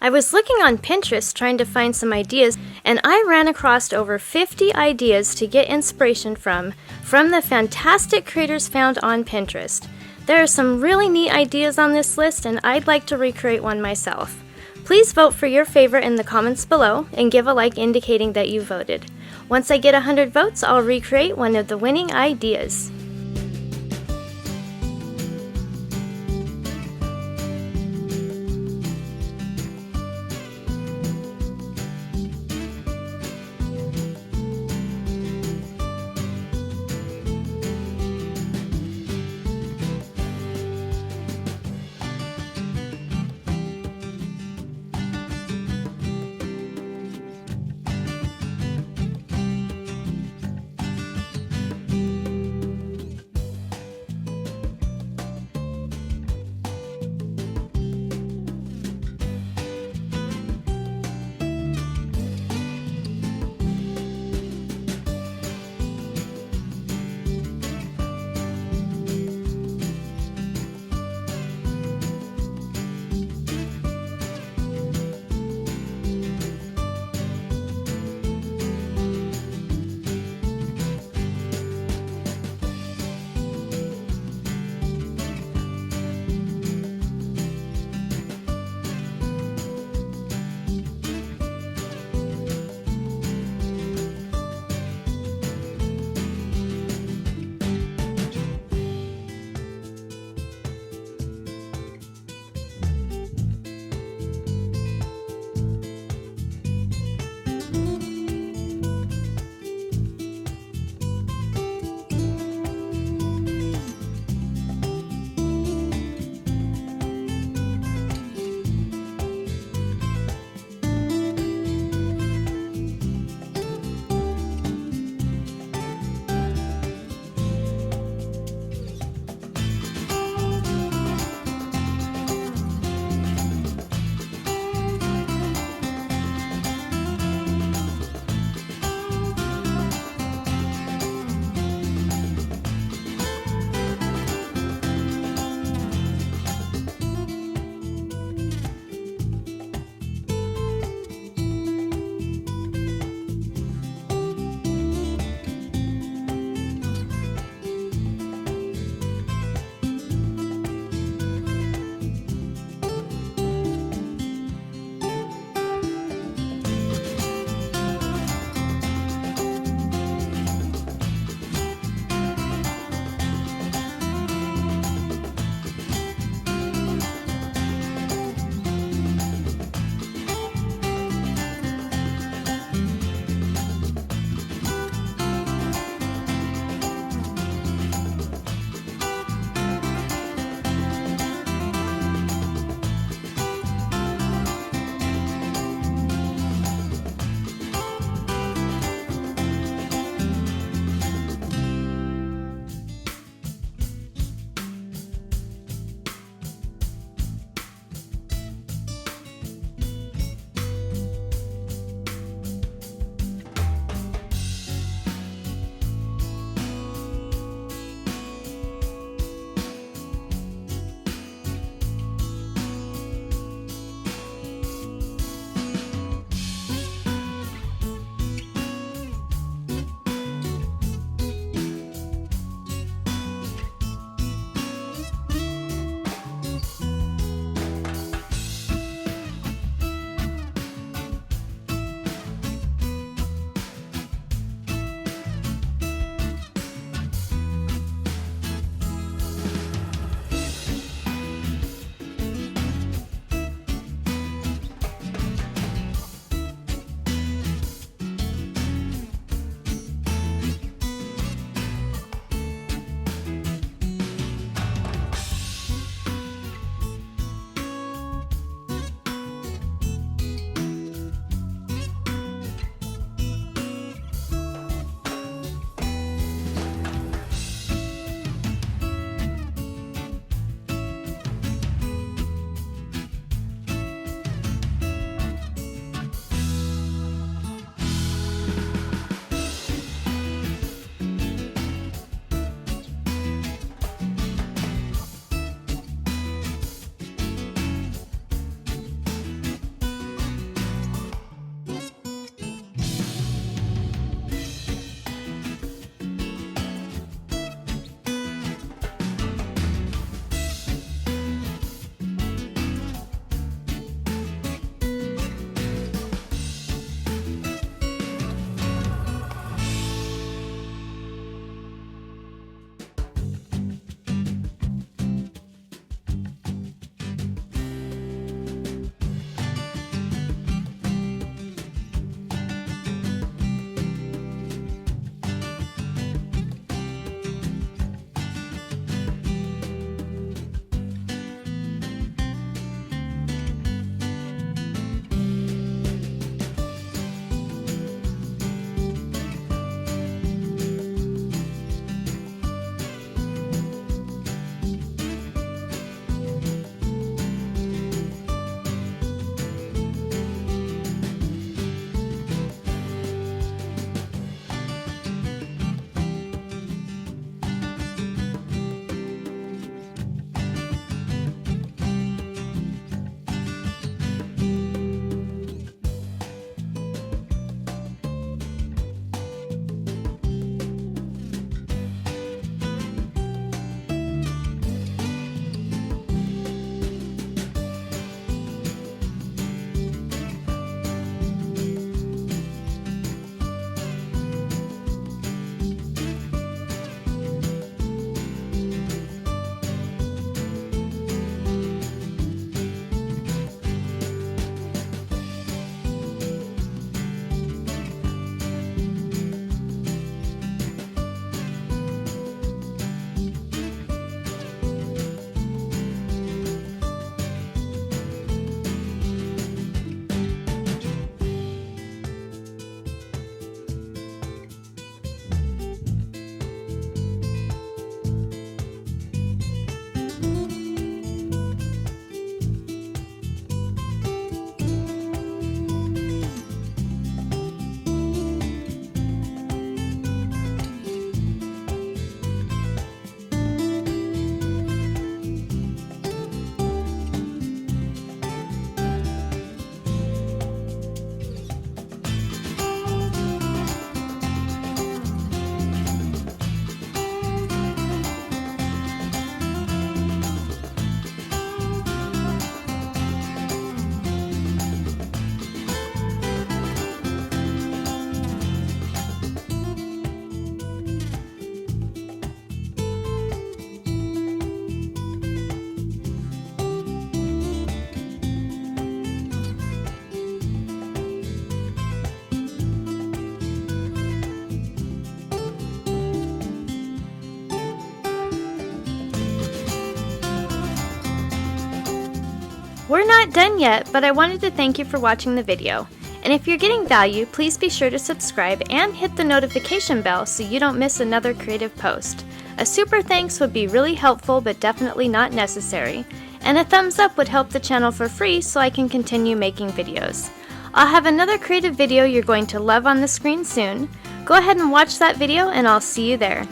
I was looking on Pinterest trying to find some ideas, and I ran across over 50 ideas to get inspiration from the fantastic creators found on Pinterest. There are some really neat ideas on this list, and I'd like to recreate one myself. Please vote for your favorite in the comments below and give a like indicating that you voted. Once I get 100 votes, I'll recreate one of the winning ideas. We're not done yet, but I wanted to thank you for watching the video. And if you're getting value, please be sure to subscribe and hit the notification bell so you don't miss another creative post. A super thanks would be really helpful but definitely not necessary. And a thumbs up would help the channel for free so I can continue making videos. I'll have another creative video you're going to love on the screen soon. Go ahead and watch that video and I'll see you there.